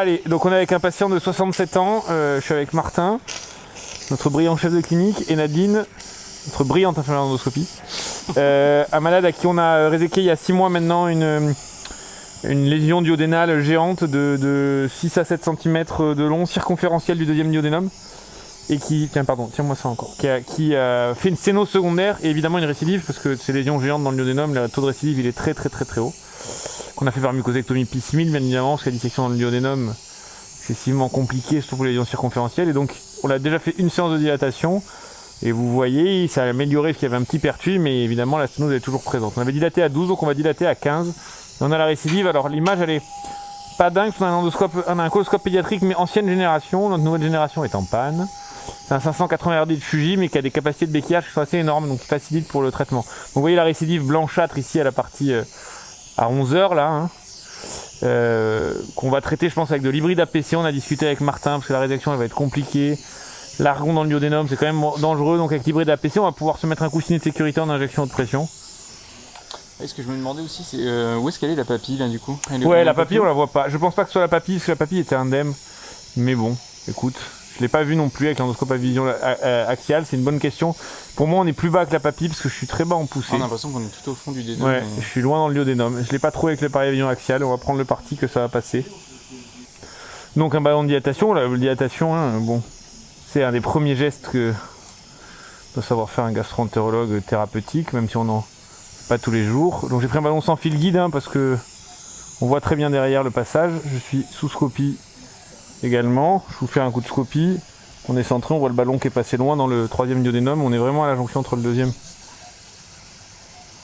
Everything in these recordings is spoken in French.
Allez, donc on est avec un patient de 67 ans, je suis avec Martin, notre brillant chef de clinique, et Nadine, notre brillante infirmière d'endoscopie. Un malade à qui on a réséqué il y a 6 mois maintenant une lésion duodénale géante de 6 à 7 cm de long, circonférentielle du deuxième duodénum. Et qui, tiens-moi ça encore, qui a fait une sténose secondaire et évidemment une récidive, parce que ces lésions géantes dans le duodénum, le taux de récidive il est très haut. Qu'on a fait par mucosectomie P6000 bien évidemment, parce que la dissection dans le duodénum excessivement compliquée, surtout pour les lésions circonférentielles. Et donc on a déjà fait une séance de dilatation, et vous voyez, ça a amélioré parce qu'il y avait un petit pertuis, mais évidemment la sténose est toujours présente. On avait dilaté à 12, donc on va dilater à 15. Et on a la récidive, alors l'image elle est pas dingue, parce qu'on a un coloscope pédiatrique, mais ancienne génération, notre nouvelle génération est en panne. C'est un 580 RD de Fuji, mais qui a des capacités de béquillage qui sont assez énormes, donc qui facilitent pour le traitement. Donc vous voyez la récidive blanchâtre ici à la partie à 11h là, hein, qu'on va traiter je pense avec de l'hybride APC. On a discuté avec Martin parce que la résection elle va être compliquée. L'argon dans le duodénum c'est quand même dangereux, donc avec l'hybride APC on va pouvoir se mettre un coussinet de sécurité en injection haute pression. Et ce que je me demandais aussi c'est où est-ce qu'elle est la papille là du coup? Ouais, la papille on la voit pas. Je pense pas que ce soit la papille parce que la papille était indemne, mais bon, écoute. Je l'ai pas vu non plus avec l'endoscope à vision axiale, c'est une bonne question. Pour moi on est plus bas que la papille parce que je suis très bas en poussée. On a l'impression qu'on est tout au fond du dénum. Ouais, je suis loin dans le duodénum. Je l'ai pas trouvé avec l'appareil à vision axiale, on va prendre le parti que ça va passer. Donc un ballon de dilatation, la dilatation, hein, bon, c'est un des premiers gestes que doit savoir faire un gastro-entérologue thérapeutique, même si on n'en fait pas tous les jours. Donc j'ai pris un ballon sans fil guide hein, parce que on voit très bien derrière le passage. Je suis sous scopie également, je vous fais un coup de scopie, on est centré, on voit le ballon qui est passé loin dans le troisième duodénum, on est vraiment à la jonction entre le deuxième,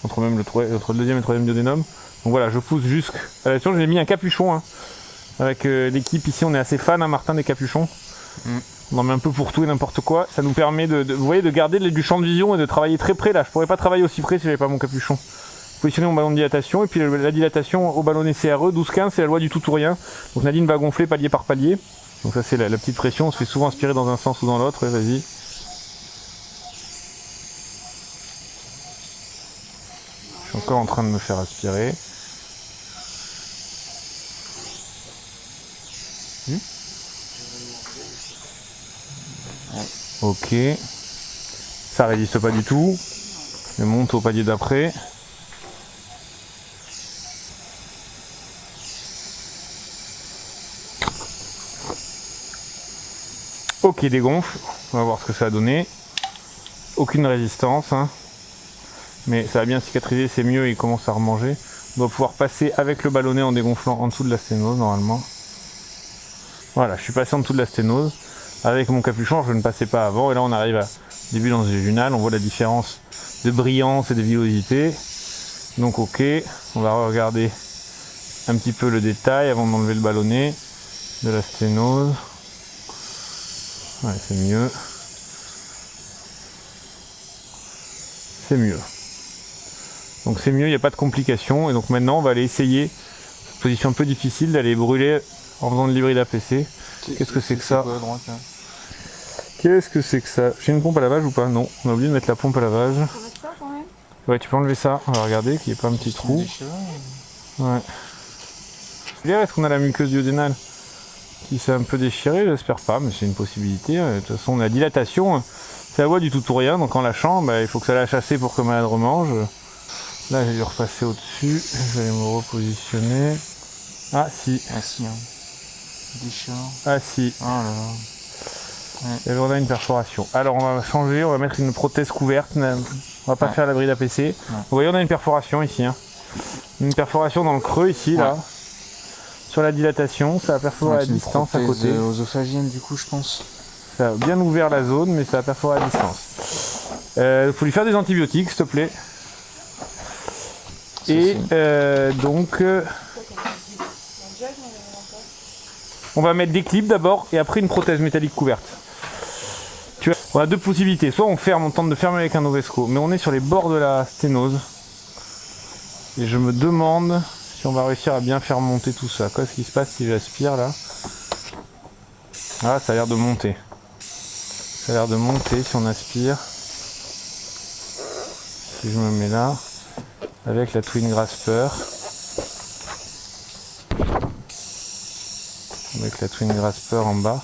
entre le deuxième et le troisième duodénum. Donc voilà, je pousse jusqu'à la lésion, j'ai mis un capuchon, hein. Avec l'équipe ici, on est assez fan, hein, Martin, des capuchons. On en met un peu pour tout et n'importe quoi, ça nous permet vous voyez, de garder du champ de vision et de travailler très près là, je pourrais pas travailler aussi près si j'avais pas mon capuchon. Positionner mon ballon de dilatation, et puis la dilatation au ballonnet CRE, 12-15, c'est la loi du tout ou rien. Donc Nadine va gonfler palier par palier. Donc ça c'est la petite pression, on se fait souvent aspirer dans un sens ou dans l'autre, vas-y. Je suis encore en train de me faire aspirer. Ok. Ça résiste pas du tout. Je monte au palier d'après. Ok, dégonfle, on va voir ce que ça a donné. Aucune résistance, hein. Mais ça va bien cicatriser, c'est mieux, il commence à remanger. On doit pouvoir passer avec le ballonnet en dégonflant en dessous de la sténose normalement. Voilà, je suis passé en dessous de la sténose. Avec mon capuchon, je ne passais pas avant, et là on arrive à début longitudinal, on voit la différence de brillance et de villosité. Donc ok, on va regarder un petit peu le détail avant d'enlever le ballonnet de la sténose. Ouais, c'est mieux. C'est mieux. Donc c'est mieux, il n'y a pas de complications. Et donc maintenant, on va aller essayer, position un peu difficile, d'aller brûler en faisant de l'hybride APC. Qu'est-ce que c'est que ça? Qu'est-ce que c'est que ça? J'ai une pompe à lavage ou pas? Non, on a oublié de mettre la pompe à lavage. Ouais, tu peux enlever ça. On va regarder qu'il n'y ait pas un petit trou. Ouais. Est-ce qu'on a la muqueuse duodénale qui s'est un peu déchirée? J'espère pas, mais c'est une possibilité. De toute façon, la dilatation, c'est la voie du tout ou rien. Donc en lâchant, il faut que ça lâche assez pour que le malade remange. Là, j'ai dû repasser au-dessus. Je vais me repositionner. Ah si. Ah si, hein. Déchirant. Ah si. Oh là là. Ouais. Et on a une perforation. Alors on va changer, on va mettre une prothèse couverte. On va pas faire l'abri d'APC. Vous voyez, on a une perforation ici. Hein. Une perforation dans le creux ici, là. Sur la dilatation, ça a perforé à distance à côté. Œsophagienne du coup, je pense. Ça a bien ouvert la zone, mais ça a perforé à distance. Il faut lui faire des antibiotiques, s'il te plaît. Et donc, on va mettre des clips d'abord et après une prothèse métallique couverte. Tu vois, on a deux possibilités. Soit on tente de fermer avec un Novesco, mais on est sur les bords de la sténose. Et je me demande si on va réussir à bien faire monter tout ça. Qu'est-ce qui se passe si j'aspire là? Ah, ça a l'air de monter. Ça a l'air de monter si on aspire. Si je me mets là, avec la Twin Grasper. avec la Twin Grasper en bas.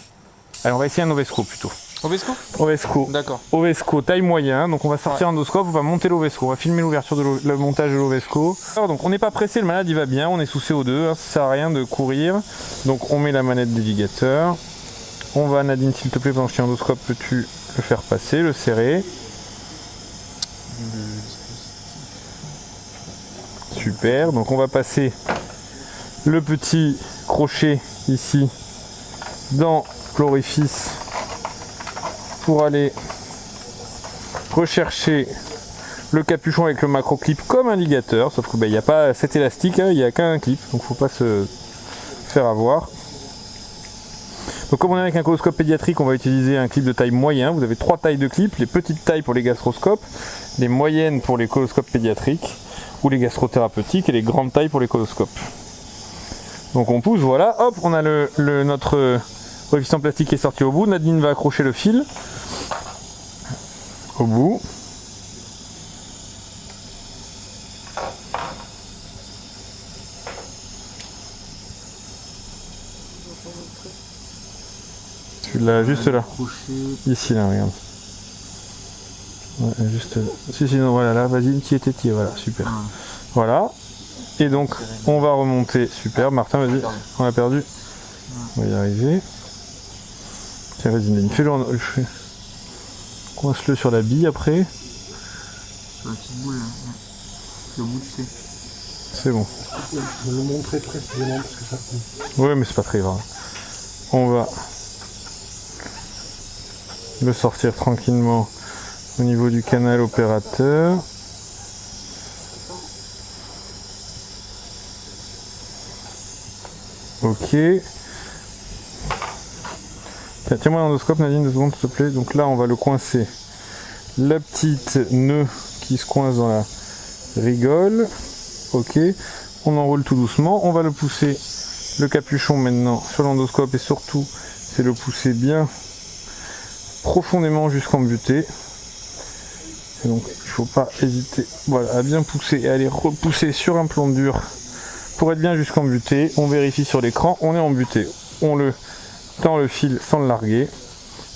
Allez, on va essayer un Ovesco plutôt. Ovesco? Ovesco. D'accord. Ovesco, taille moyen. Donc on va sortir un endoscope, on va monter l'Ovesco. On va filmer l'ouverture de le montage de l'Ovesco. Alors donc on n'est pas pressé, le malade il va bien, on est sous CO2, hein, ça sert à rien de courir. Donc on met la manette déligateur. On va, Nadine, s'il te plaît, pendant que je suis en endoscope, peux-tu le faire passer, le serrer. Super, donc on va passer le petit crochet ici dans l'orifice pour aller rechercher le capuchon avec le macro clip comme un ligateur, sauf que il n'y a pas cet élastique, il n'y a qu'un clip, donc faut pas se faire avoir. Donc comme on est avec un coloscope pédiatrique, on va utiliser un clip de taille moyen. Vous avez 3 tailles de clips, les petites tailles pour les gastroscopes, les moyennes pour les coloscopes pédiatriques ou les gastrothérapeutiques et les grandes tailles pour les coloscopes. Donc on pousse, voilà, hop, on a notre orifice en plastique qui est sorti au bout. Nadine va accrocher le fil au bout. Tu l'as juste là. Ici là, regarde. Ouais, juste là. Si, non, voilà, là, vas-y, t'y voilà, super. Ouais. Voilà. Et donc, on va remonter. Super, Martin, vas-y. On a perdu. On va y arriver. Tiens, vas-y, Nadine, fais-le en... Coince-le sur la bille après. Sur la petite boule, là. Le bout, tu sais. C'est bon. Je vais le montrer précisément parce que ça coûte. Ouais, mais c'est pas très grave. On va le sortir tranquillement au niveau du canal opérateur. Ok. Tiens-moi l'endoscope, Nadine, 2 secondes, s'il te plaît. Donc là, on va le coincer. La petite nœud qui se coince dans la rigole. Ok. On enroule tout doucement. On va le pousser, le capuchon maintenant, sur l'endoscope. Et surtout, c'est le pousser bien profondément jusqu'en butée. Et donc, il ne faut pas hésiter, voilà, à bien pousser et à aller repousser sur un plan dur pour être bien jusqu'en butée. On vérifie sur l'écran, on est en butée. On le tend le fil sans le larguer.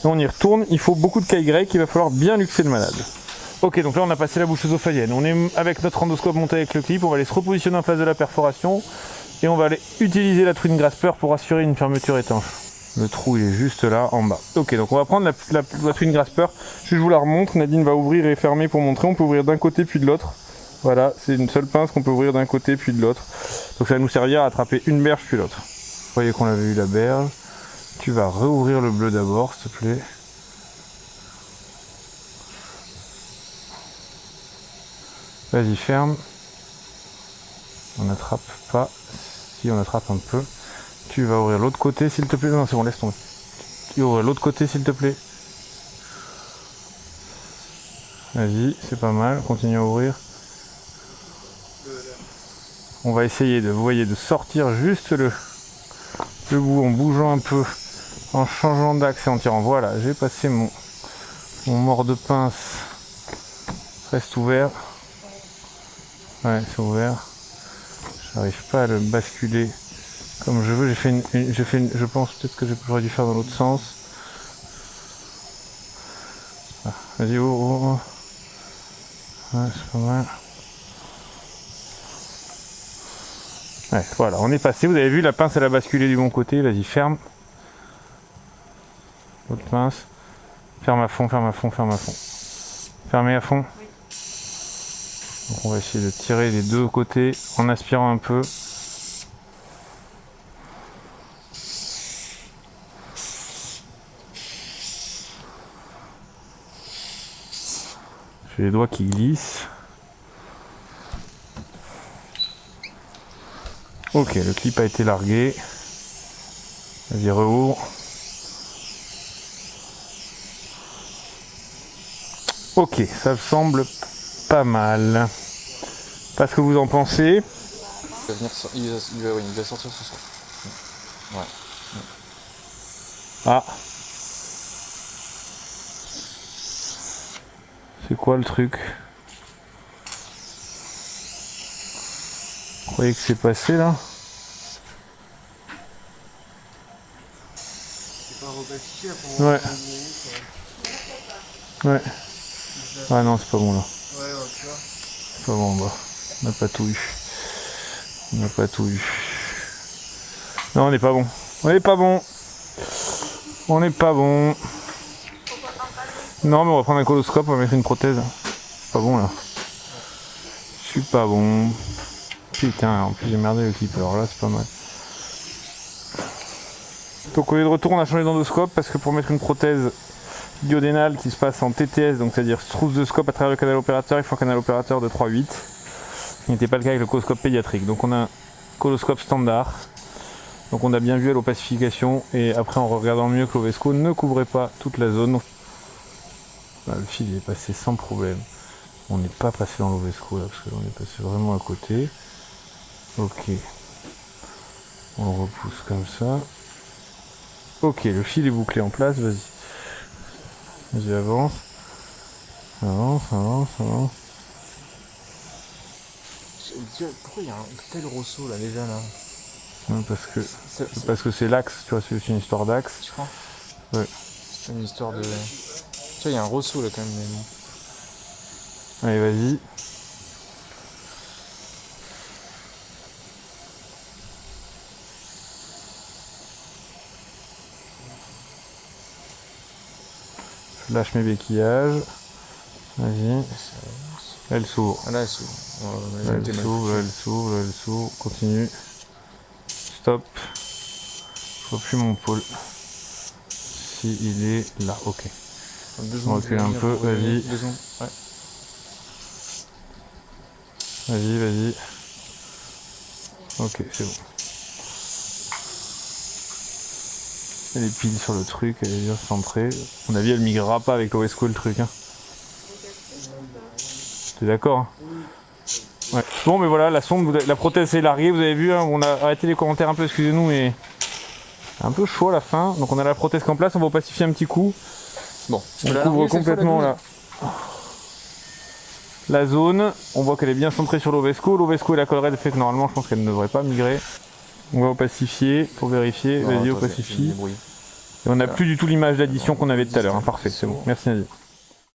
Et on y retourne. Il faut beaucoup de caille grecque, il va falloir bien luxer le malade. Ok, donc là on a passé la bouche œsophagienne. On est avec notre endoscope monté avec le clip. On va aller se repositionner en face de la perforation. Et on va aller utiliser la Twin Grasper pour assurer une fermeture étanche. Le trou il est juste là en bas. Ok, donc on va prendre la Twin Grasper. Je vous la remontre. Nadine va ouvrir et fermer pour montrer. On peut ouvrir d'un côté puis de l'autre. Voilà, c'est une seule pince qu'on peut ouvrir d'un côté puis de l'autre. Donc ça va nous servir à attraper une berge puis l'autre. Vous voyez qu'on avait eu la berge. Tu vas réouvrir le bleu d'abord, s'il te plaît. Vas-y, ferme. On n'attrape pas. Si, on attrape un peu. Tu vas ouvrir l'autre côté, s'il te plaît. Non, c'est bon, laisse tomber. Tu vas ouvrir l'autre côté, s'il te plaît. Vas-y, c'est pas mal. Continue à ouvrir. On va essayer de, vous voyez, de sortir juste le bout en bougeant un peu, en changeant d'axe et en tirant. Voilà, j'ai passé mon mort de pince. Reste ouvert. Ouais, c'est ouvert. J'arrive pas à le basculer comme je veux. Je pense peut-être que j'aurais dû faire dans l'autre sens. Ah, vas-y, oh. Ouais, c'est pas mal. Ouais, voilà, on est passé. Vous avez vu, la pince elle a basculé du bon côté. Vas-y, ferme. L'autre pince. Ferme à fond, ferme à fond, ferme à fond. Fermez à fond. Donc on va essayer de tirer les deux côtés en aspirant un peu. J'ai les doigts qui glissent. Ok, le clip a été largué. Vas-y, reouvre. Ok, ça semble pas mal. Pas ce que vous en pensez. Il va sortir ce soir. Ouais. Ah. C'est quoi le truc? Vous croyez que c'est passé là? Ouais. Ouais. Ah non, c'est pas bon là. C'est pas bon, bah. On n'a pas tout eu. On n'a pas tout eu. Non, on n'est pas bon. On n'est pas bon. On n'est pas bon. Non, mais on va prendre un coloscope, on va mettre une prothèse. C'est pas bon là. Je suis pas bon. Putain, en plus j'ai merdé le clip, alors là c'est pas mal. Donc au lieu de retour, on a changé d'endoscope parce que pour mettre une prothèse duodénale qui se passe en TTS, donc c'est-à-dire trousse de scope à travers le canal opérateur, il faut un canal opérateur de 3,8. Ce qui n'était pas le cas avec le coloscope pédiatrique. Donc on a un coloscope standard. Donc on a bien vu à l'opacification et après en regardant mieux que l'Ovesco ne couvrait pas toute la zone. Là, le fil est passé sans problème. On n'est pas passé dans l'Ovesco là parce qu'on est passé vraiment à côté. Ok. On le repousse comme ça. Ok, le fil est bouclé en place, vas-y. Vas-y, avance. Avance, avance, avance. Pourquoi il y a un tel ressaut là déjà là? Non, parce que c'est l'axe, tu vois, c'est aussi une histoire d'axe. Tu crois? Ouais. C'est une histoire de... Tu vois, il y a un ressaut là quand même, mais bon. Allez, vas-y. Je lâche mes béquillages. Vas-y. Elle s'ouvre. Ah là, elle s'ouvre. Elle s'ouvre, elle s'ouvre, elle s'ouvre. Continue. Stop. Je vois plus mon pôle. Si il est là, ok. On recule un peu, vas-y. Ouais. Vas-y, vas-y. Ok, c'est bon. Elle est pile sur le truc, elle est bien centrée. À mon avis, elle migrera pas avec l'Ovesco le truc. Hein. T'es d'accord hein? Ouais. Bon, mais voilà, la sonde, la prothèse est larguée, vous avez vu, hein, on a arrêté les commentaires un peu, excusez-nous, mais un peu chaud à la fin. Donc on a la prothèse en place, on va opacifier un petit coup. Bon, on couvre complètement la zone. On voit qu'elle est bien centrée sur l'Ovesco. L'Ovesco et la collerette fait que normalement, je pense qu'elle ne devrait pas migrer. On va opacifier pour vérifier. Vas-y, opacifie. Et on n'a plus du tout l'image d'addition qu'on avait tout à l'heure. Hein. Parfait, c'est bon. Merci Nadine.